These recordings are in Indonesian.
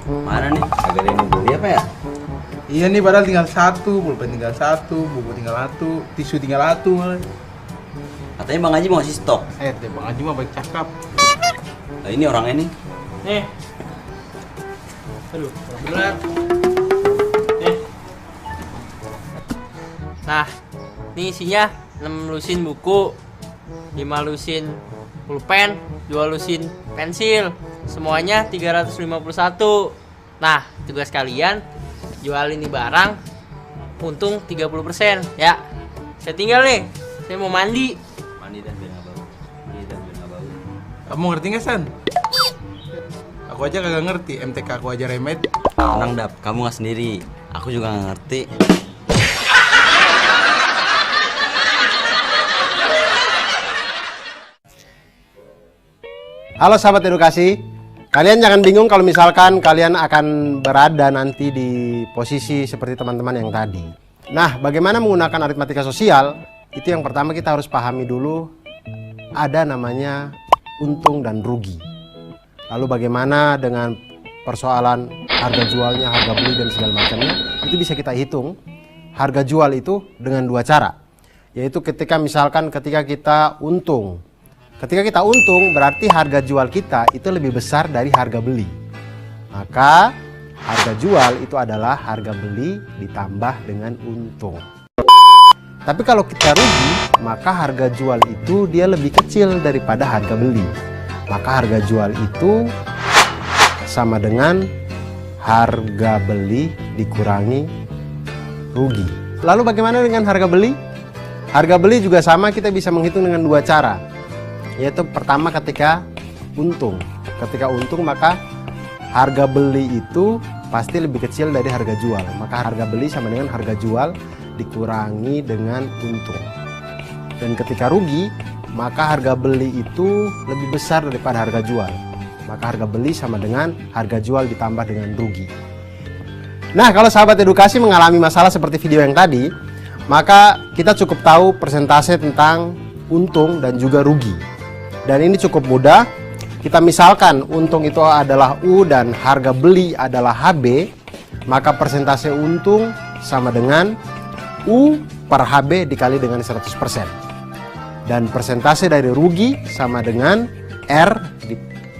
Mana nih? Agak ada yang mau beli apa ya? Iya nih, padahal tinggal satu, pulpen tinggal satu, buku tinggal satu, tisu tinggal satu malah. Katanya Bang Haji mau ngasih stok. Bang Haji mah baik cakap. Nah, ini orangnya nih. Nih. Aduh, berat. Nih. Nah, ini isinya 6 lusin buku, 5 lusin pulpen, 2 lusin pensil. Semuanya 351. Nah, tugas kalian jual ini barang untung 30% ya. Saya tinggal nih. Saya mau mandi. Mandi dan biar nggak bau. Mandi dan biar nggak bau. Kamu ngerti nggak, San? Aku aja kagak ngerti, MTK aku aja remet. Tenang, Dap, kamu nggak sendiri. Aku juga nggak ngerti. Halo sahabat edukasi, kalian jangan bingung kalau misalkan kalian akan berada nanti di posisi seperti teman-teman yang tadi. Nah, bagaimana menggunakan aritmatika sosial? Itu yang pertama kita harus pahami dulu, ada namanya untung dan rugi. Lalu bagaimana dengan persoalan harga jualnya, harga beli dan segala macamnya, itu bisa kita hitung harga jual itu dengan dua cara. Yaitu ketika kita untung. Ketika kita untung berarti harga jual kita itu lebih besar dari harga beli. Maka harga jual itu adalah harga beli ditambah dengan untung. Tapi kalau kita rugi, maka harga jual itu dia lebih kecil daripada harga beli. Maka harga jual itu sama dengan harga beli dikurangi rugi. Lalu bagaimana dengan harga beli? Harga beli juga sama, kita bisa menghitung dengan dua cara. Yaitu pertama ketika untung. Ketika untung maka harga beli itu pasti lebih kecil dari harga jual. Maka harga beli sama dengan harga jual dikurangi dengan untung. Dan ketika rugi, maka harga beli itu lebih besar daripada harga jual. Maka harga beli sama dengan harga jual ditambah dengan rugi. Nah, kalau sahabat edukasi mengalami masalah seperti video yang tadi, maka kita cukup tahu persentase tentang untung dan juga rugi. Dan ini cukup mudah. Kita misalkan untung itu adalah U dan harga beli adalah HB, maka persentase untung sama dengan U per HB dikali dengan 100%. Dan persentase dari rugi sama dengan R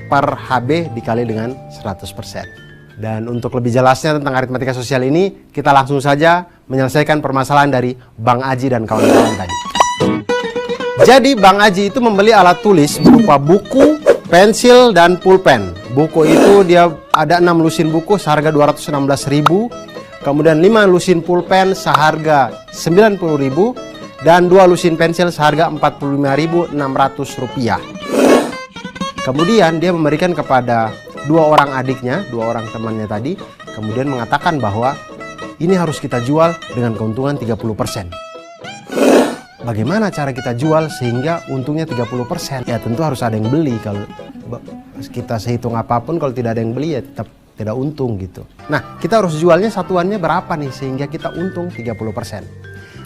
per HB dikali dengan 100%. Dan untuk lebih jelasnya tentang aritmatika sosial ini, kita langsung saja menyelesaikan permasalahan dari Bang Aji dan kawan-kawan tadi. Jadi Bang Aji itu membeli alat tulis berupa buku, pensil, dan pulpen. Buku itu dia ada 6 lusin buku seharga 216.000, kemudian 5 lusin pulpen seharga 90.000, dan 2 lusin pensil seharga 45.600 rupiah. Kemudian dia memberikan kepada 2 orang adiknya, 2 orang temannya tadi, kemudian mengatakan bahwa ini harus kita jual dengan keuntungan 30%. Bagaimana cara kita jual sehingga untungnya 30%? Ya tentu harus ada yang beli. Kalau kita sehitung apapun, kalau tidak ada yang beli ya tetap tidak untung gitu. Nah, kita harus jualnya satuannya berapa nih sehingga kita untung 30%.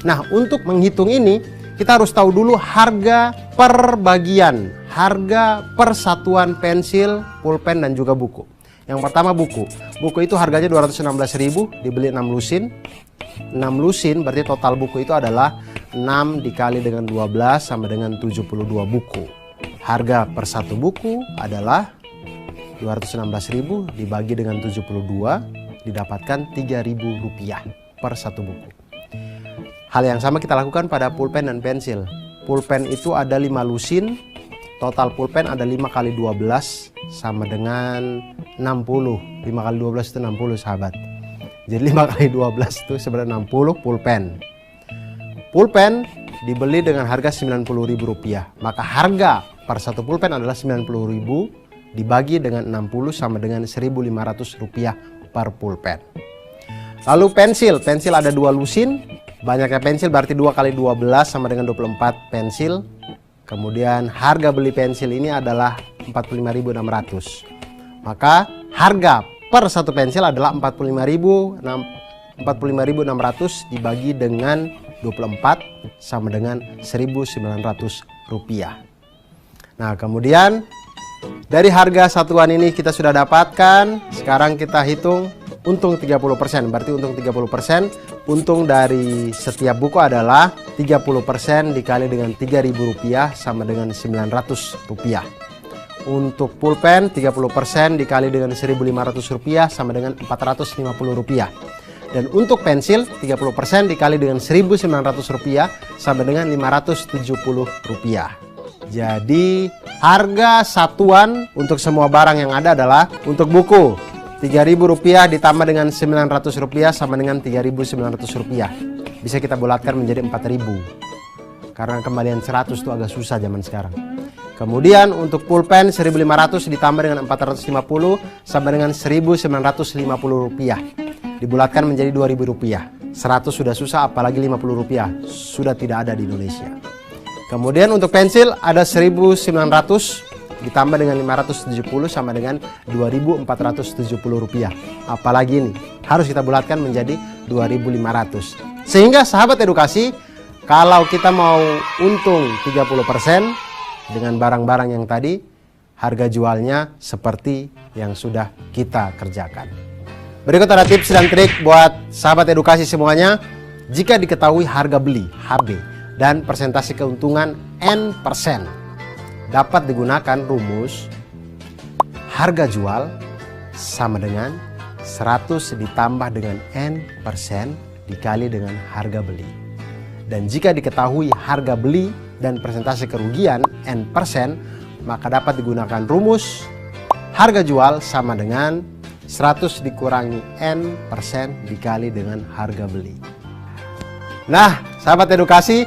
Nah, untuk menghitung ini kita harus tahu dulu harga per bagian, harga per satuan pensil, pulpen, dan juga buku. Yang pertama buku. Buku itu harganya 216.000, dibeli 6 lusin. 6 lusin berarti total buku itu adalah 6 dikali dengan 12 sama dengan 72 buku. Harga per satu buku adalah 216.000 dibagi dengan 72 didapatkan 3.000 rupiah per satu buku. Hal yang sama kita lakukan pada pulpen dan pensil. Pulpen itu ada 5 lusin, total pulpen ada 5 kali 12 sama dengan 60. 5 kali 12 itu 60 sahabat. Jadi 5 kali 12 itu sebenarnya 60 pulpen. Pulpen dibeli dengan harga Rp90.000. Maka harga per satu pulpen adalah Rp90.000 dibagi dengan 60 sama dengan Rp1.500 per pulpen. Lalu pensil. Pensil ada 2 lusin. Banyaknya pensil berarti 2 kali 12 sama dengan 24 pensil. Kemudian harga beli pensil ini adalah Rp45.600. Maka harga per satu pensil adalah Rp45.600 dibagi dengan 24 sama dengan Rp1.900. Nah, kemudian Dari harga satuan ini kita sudah dapatkan. Sekarang kita hitung untung 30%. Berarti untung 30%. Untung dari setiap buku adalah 30% dikali dengan Rp3.000 sama dengan Rp900. Untuk pulpen 30% dikali dengan Rp1.500 sama dengan Rp450. Dan untuk pensil 30% dikali dengan Rp1.900 sama dengan Rp570. Jadi harga satuan untuk semua barang yang ada adalah untuk buku Rp3.000 ditambah dengan Rp900 sama dengan Rp3.900. Bisa kita bulatkan menjadi Rp4.000. Karena kembalian 100 itu agak susah zaman sekarang. Kemudian untuk pulpen Rp1.500 ditambah dengan Rp450 sama dengan Rp1.950. Dibulatkan menjadi Rp2.000. 100 sudah susah, apalagi Rp50 sudah tidak ada di Indonesia. Kemudian untuk pensil ada Rp1.900 ditambah dengan Rp570 sama dengan Rp2.470. Apalagi ini harus kita bulatkan menjadi Rp2.500. Sehingga sahabat edukasi, kalau kita mau untung 30% dengan barang-barang yang tadi, harga jualnya seperti yang sudah kita kerjakan. Berikut ada tips dan trik buat sahabat edukasi semuanya. Jika diketahui harga beli HB dan persentase keuntungan N%, dapat digunakan rumus harga jual sama dengan 100 ditambah dengan N% dikali dengan harga beli. Dan jika diketahui harga beli dan persentase kerugian N%, maka dapat digunakan rumus harga jual sama dengan 100 dikurangi N% dikali dengan harga beli. Nah, sahabat edukasi,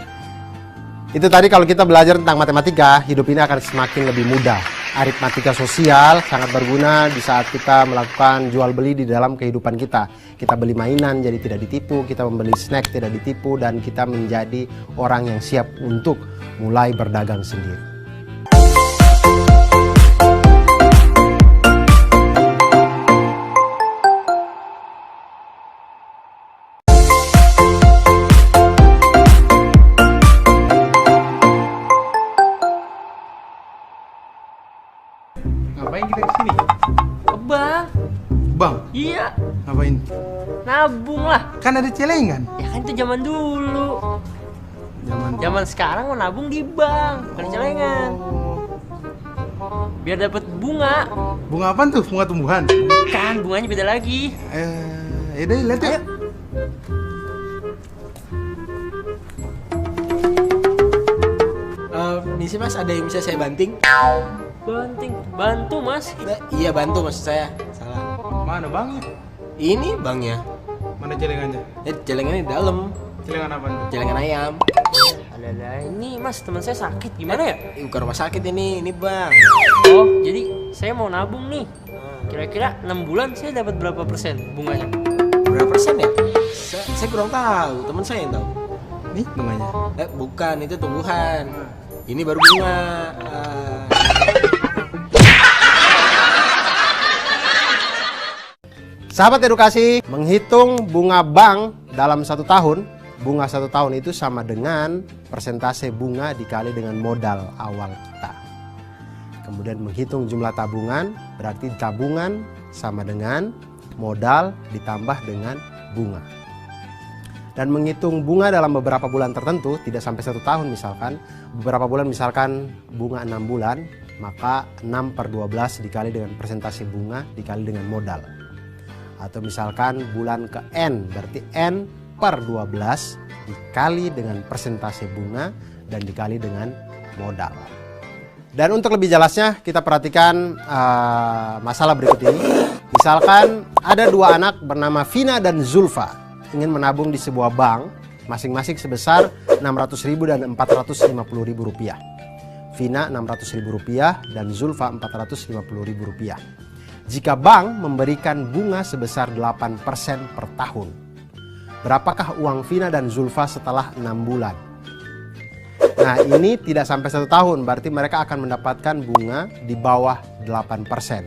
itu tadi kalau kita belajar tentang matematika, hidup ini akan semakin lebih mudah. Aritmatika sosial sangat berguna di saat kita melakukan jual beli di dalam kehidupan kita. Kita beli mainan jadi tidak ditipu, kita membeli snack tidak ditipu, dan kita menjadi orang yang siap untuk mulai berdagang sendiri. Ngapain kita kesini? Ke bank. Bang, Iya, ngapain? nabung lah. Kan ada celengan. Ya kan itu zaman dulu. Zaman sekarang mau nabung di bank, bukan di celengan. Biar dapat bunga. Bunga apaan tuh? Bunga tumbuhan? Kan bunganya beda lagi. Yaudah, lihat ya. Misi mas, ada yang bisa saya banting? Bantu mas. Iya bantu maksud saya. Salah. Mana bangnya? Ini bangnya. Mana celengannya? Celengannya di dalam. Celengan apaan tuh? Celengan ayam. Alah, ini mas teman saya sakit gimana ya? Bukan rumah sakit ini bang. Oh, jadi saya mau nabung nih. Kira-kira 6 bulan saya dapat berapa persen bunganya? Berapa persen ya? Saya kurang tahu. Teman saya yang tahu. Nih bunganya. Bukan, itu tumbuhan. Ini baru bunga. Sahabat edukasi, menghitung bunga bank dalam 1 tahun, bunga 1 tahun itu sama dengan persentase bunga dikali dengan modal awal kita. Kemudian menghitung jumlah tabungan, berarti tabungan sama dengan modal ditambah dengan bunga. Dan menghitung bunga dalam beberapa bulan tertentu, tidak sampai 1 tahun misalkan, beberapa bulan misalkan bunga 6 bulan, maka 6/12 dikali dengan persentase bunga dikali dengan modal. Atau misalkan bulan ke N, berarti N/12 dikali dengan persentase bunga dan dikali dengan modal. Dan untuk lebih jelasnya kita perhatikan masalah berikut ini. Misalkan ada 2 anak bernama Vina dan Zulfa ingin menabung di sebuah bank masing-masing sebesar Rp600.000 dan Rp450.000. Vina Rp600.000 dan Zulfa Rp450.000. Jika bank memberikan bunga sebesar 8% per tahun, berapakah uang Vina dan Zulfa setelah 6 bulan? Nah, ini tidak sampai 1 tahun, berarti mereka akan mendapatkan bunga di bawah 8%.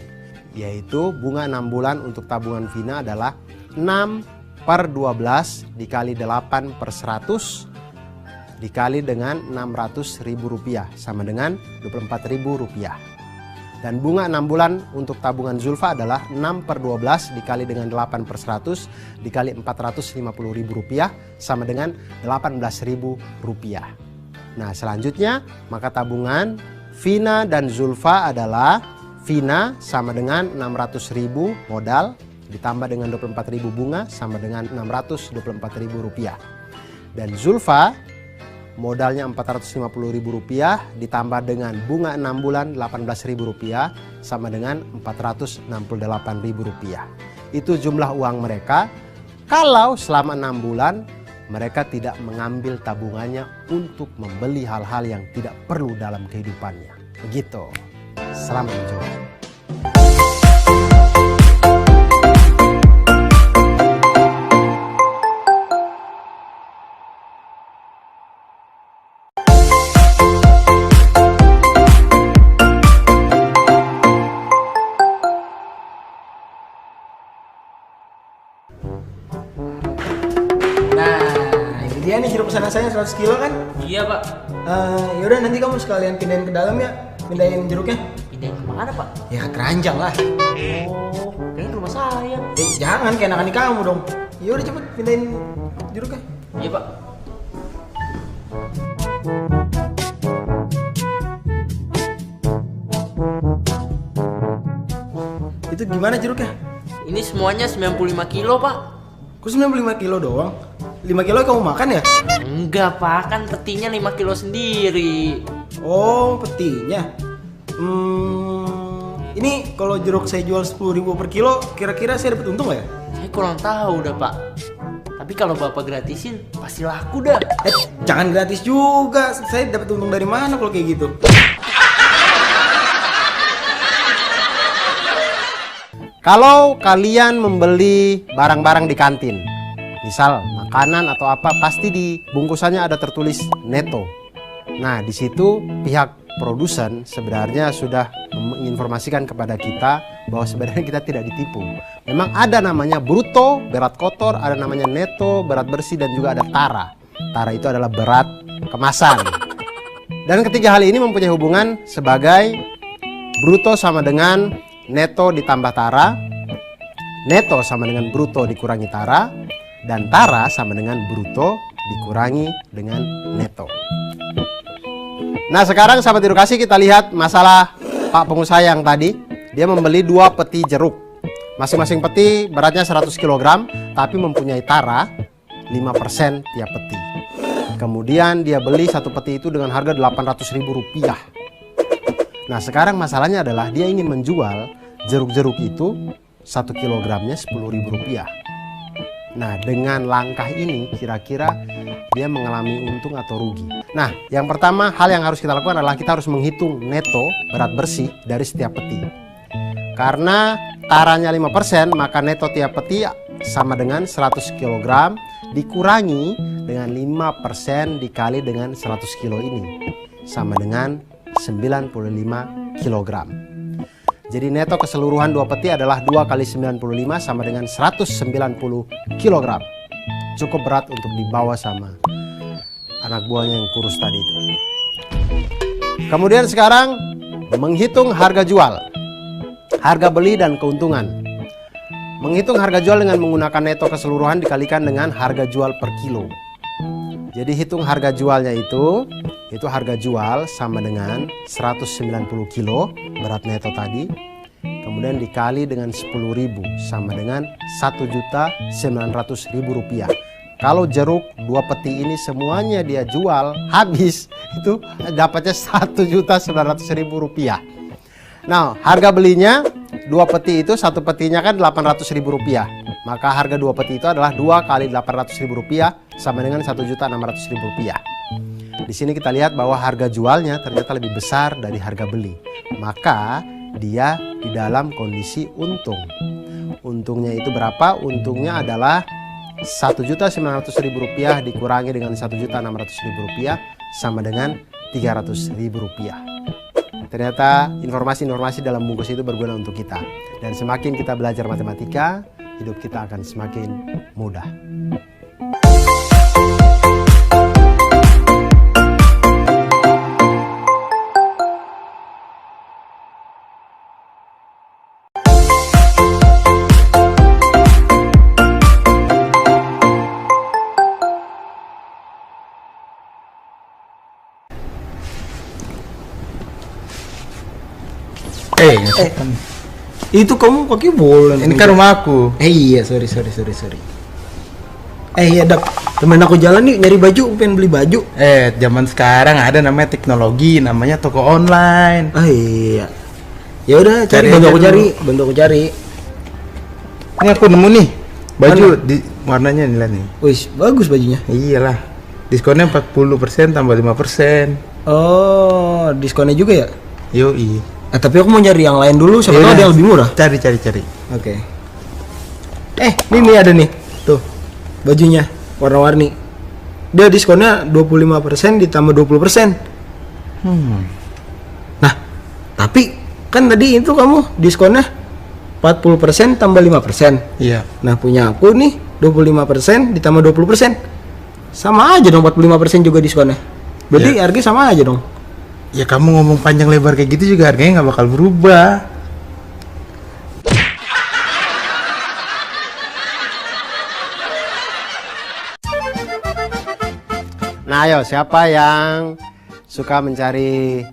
Yaitu bunga 6 bulan untuk tabungan Vina adalah 6/12 dikali 8/100 dikali dengan Rp600.000 sama dengan Rp24.000. Dan bunga 6 bulan untuk tabungan Zulfa adalah 6/12 dikali dengan 8/100 dikali Rp450.000 sama dengan Rp18.000. Nah selanjutnya maka tabungan Vina dan Zulfa adalah Vina sama dengan 600.000 modal ditambah dengan 24.000 bunga sama dengan Rp624.000. Dan Zulfa modalnya Rp450.000 ditambah dengan bunga 6 bulan Rp18.000 sama dengan Rp468.000. Itu jumlah uang mereka kalau selama 6 bulan mereka tidak mengambil tabungannya untuk membeli hal-hal yang tidak perlu dalam kehidupannya. Begitu. Selamat mencoba. Dia nih jeruk pesanan saya 100 kilo kan? Iya pak. Yaudah nanti kamu sekalian pindahin ke dalam ya, pindahin jeruknya. Pindahin kemana pak? Ya ke keranjang lah. Oh, kayaknya ke rumah saya. Jangan kayak anak-anak kamu dong. Yaudah cepet pindahin jeruknya. Iya pak. Itu gimana jeruknya? Ini semuanya 95 kilo pak. Kok 95 kilo doang? 5 kilo kamu makan ya? Enggak pak, kan petinya 5 kilo sendiri. Oh petinya. Ini kalau jeruk saya jual 10.000 per kilo, kira-kira saya dapat untung nggak ya? Saya kurang tahu dah pak. Tapi kalau bapak gratisin pasti laku dah. Jangan gratis juga. Saya dapat untung dari mana kalau kayak gitu? Kalau kalian membeli barang-barang di kantin, misal makanan atau apa, pasti di bungkusannya ada tertulis neto. Nah, di situ pihak produsen sebenarnya sudah menginformasikan kepada kita bahwa sebenarnya kita tidak ditipu. Memang ada namanya bruto, berat kotor, ada namanya neto, berat bersih, dan juga ada tara. Tara itu adalah berat kemasan. Dan ketiga hal ini mempunyai hubungan sebagai bruto sama dengan neto ditambah tara, neto sama dengan bruto dikurangi tara, dan tara sama dengan bruto dikurangi dengan neto. Nah sekarang sahabat edukasi kita lihat masalah Pak pengusaha yang tadi. Dia membeli 2 peti jeruk. Masing-masing peti beratnya 100 kg, tapi mempunyai tara 5% tiap peti. Kemudian dia beli satu peti itu dengan harga Rp800.000. Nah sekarang masalahnya adalah dia ingin menjual jeruk-jeruk itu 1 kilogramnya Rp10.000. Nah dengan langkah ini kira-kira dia mengalami untung atau rugi. Nah yang pertama hal yang harus kita lakukan adalah kita harus menghitung neto berat bersih dari setiap peti. Karena taranya 5% maka neto tiap peti sama dengan 100 kg dikurangi dengan 5% dikali dengan 100 kilo ini sama dengan 95 kg. Jadi neto keseluruhan 2 peti adalah 2 kali 95 sama dengan 190 kg. Cukup berat untuk dibawa sama anak buahnya yang kurus tadi itu. Kemudian sekarang menghitung harga jual, harga beli dan keuntungan. Menghitung harga jual dengan menggunakan neto keseluruhan dikalikan dengan harga jual per kilo. Jadi hitung harga jualnya itu harga jual sama dengan 190 kilo berat neto tadi. Kemudian dikali dengan 10.000 sama dengan Rp1.900.000. Kalau jeruk 2 peti ini semuanya dia jual habis, itu dapatnya Rp1.900.000. Nah harga belinya 2 peti itu satu petinya kan Rp800.000. Maka harga 2 peti itu adalah 2 kali Rp800.000 sama dengan Rp1.600.000. Di sini kita lihat bahwa harga jualnya ternyata lebih besar dari harga beli. Maka dia di dalam kondisi untung. Untungnya itu berapa? Untungnya adalah Rp1.900.000 dikurangi dengan Rp1.600.000 sama dengan Rp300.000. Ternyata informasi-informasi dalam bungkus itu berguna untuk kita. Dan semakin kita belajar matematika, hidup kita akan semakin mudah. Itu kamu pakai bola. Ini kan rumahku. Iya, sorry. Iya, Dap. Temen aku jalan nih nyari baju, pengen beli baju. Zaman sekarang ada namanya teknologi, namanya toko online. Iya. Ya udah, Cari bantu aja aku dulu. cari. Ini aku nemu nih baju di warnanya nih, lihat nih. Wih, bagus bajunya. Iyalah. Diskonnya 40% tambah 5%. Oh, diskonnya juga ya? Yoi. Tapi aku mau nyari yang lain dulu, siapa tahu ada yang lebih murah. Cari. Oke. Ini ada nih. Tuh. Bajunya warna-warni. Dia diskonnya 25% ditambah 20%. Nah, tapi kan tadi itu kamu diskonnya 40% tambah 5%. Iya. Nah, punya aku nih 25% ditambah 20%. Sama aja dong, 45% juga diskonnya. Berarti harganya sama aja dong. Ya kamu ngomong panjang lebar kayak gitu juga harganya nggak bakal berubah. Nah, ayo siapa yang suka mencari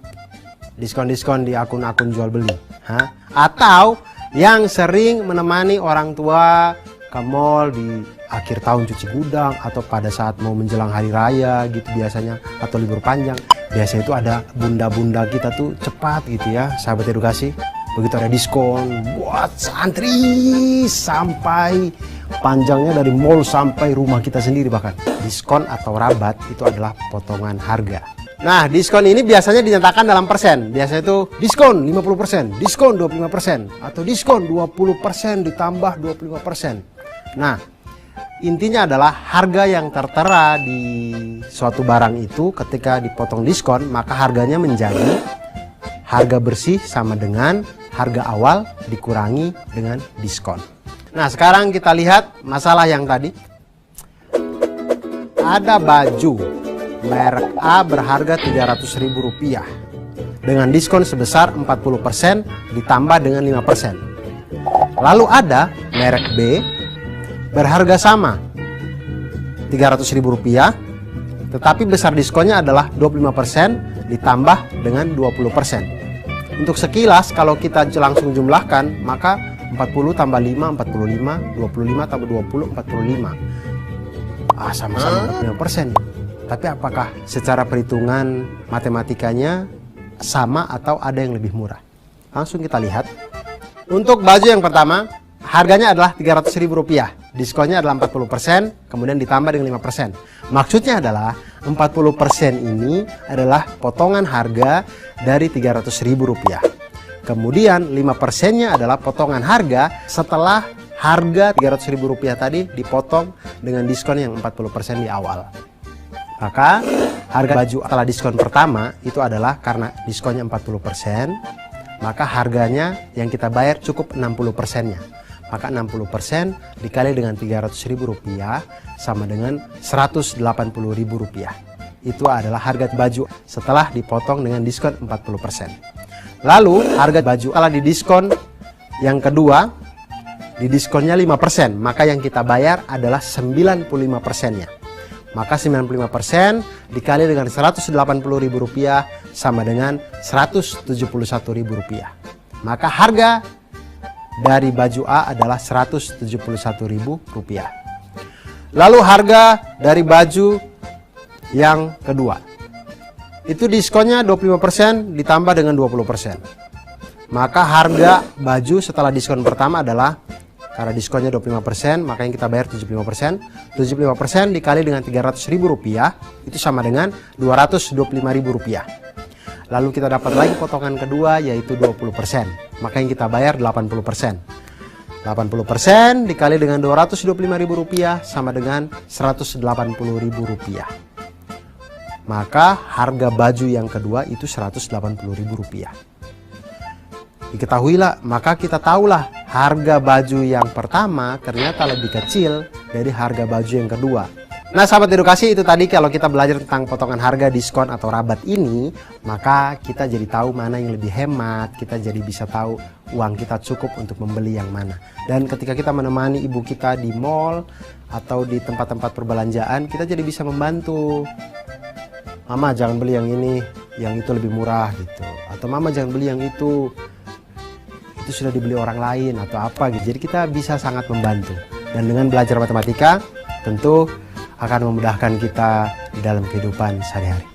diskon-diskon di akun-akun jual beli? Hah? Atau yang sering menemani orang tua ke mall di akhir tahun cuci gudang atau pada saat mau menjelang hari raya gitu biasanya, atau libur panjang. Biasanya itu ada bunda-bunda kita tuh cepat gitu ya, sahabat edukasi. Begitu ada diskon buat santri sampai panjangnya dari mall sampai rumah kita sendiri bahkan. Diskon atau rabat itu adalah potongan harga. Nah, diskon ini biasanya dinyatakan dalam persen. Biasanya itu diskon 50%, diskon 25%, atau diskon 20% ditambah 25%. Nah, intinya adalah harga yang tertera di suatu barang itu ketika dipotong diskon, maka harganya menjadi harga bersih sama dengan harga awal dikurangi dengan diskon. Nah, sekarang kita lihat masalah yang tadi. Ada baju merek A berharga Rp300.000 dengan diskon sebesar 40% ditambah dengan 5%. Lalu ada merek B berharga sama Rp300.000 tetapi besar diskonnya adalah 25% ditambah dengan 20%. Untuk sekilas kalau kita langsung jumlahkan, maka 40 tambah 5, 45, 25 tambah 20, 45. Sama-sama 25%. Tapi apakah secara perhitungan matematikanya sama atau ada yang lebih murah? Langsung kita lihat. Untuk baju yang pertama, harganya adalah Rp300.000. Diskonnya adalah 40%, kemudian ditambah dengan 5%. Maksudnya adalah 40% ini adalah potongan harga dari Rp300.000. Kemudian 5%-nya adalah potongan harga setelah harga Rp300.000 tadi dipotong dengan diskon yang 40% di awal. Maka harga baju setelah diskon pertama itu adalah karena diskonnya 40%, maka harganya yang kita bayar cukup 60%-nya. Maka 60% dikali dengan Rp300.000 sama dengan Rp180.000. Itu adalah harga baju setelah dipotong dengan diskon 40%. Lalu harga baju setelah didiskon yang kedua, didiskonnya 5%, maka yang kita bayar adalah 95%-nya. Maka 95% dikali dengan Rp180.000 sama dengan Rp171.000. Maka harga dari baju A adalah Rp171.000. Lalu harga dari baju yang kedua, itu diskonnya 25% ditambah dengan 20%. Maka harga baju setelah diskon pertama adalah, karena diskonnya 25%, maka yang kita bayar 75%. 75% dikali dengan Rp300.000 itu sama dengan Rp225.000. Lalu kita dapat lagi potongan kedua yaitu 20%. Maka yang kita bayar 80%. 80% dikali dengan Rp225.000 sama dengan Rp180.000. Maka harga baju yang kedua itu Rp180.000. Diketahuilah, maka kita tahulah harga baju yang pertama ternyata lebih kecil dari harga baju yang kedua. Nah, sahabat edukasi, itu tadi kalau kita belajar tentang potongan harga, diskon atau rabat ini, maka kita jadi tahu mana yang lebih hemat, kita jadi bisa tahu uang kita cukup untuk membeli yang mana. Dan ketika kita menemani ibu kita di mall atau di tempat-tempat perbelanjaan, kita jadi bisa membantu. Mama jangan beli yang ini, yang itu lebih murah gitu. Atau mama jangan beli yang itu, itu sudah dibeli orang lain atau apa gitu. Jadi kita bisa sangat membantu. Dan dengan belajar matematika tentu akan memudahkan kita di dalam kehidupan sehari-hari.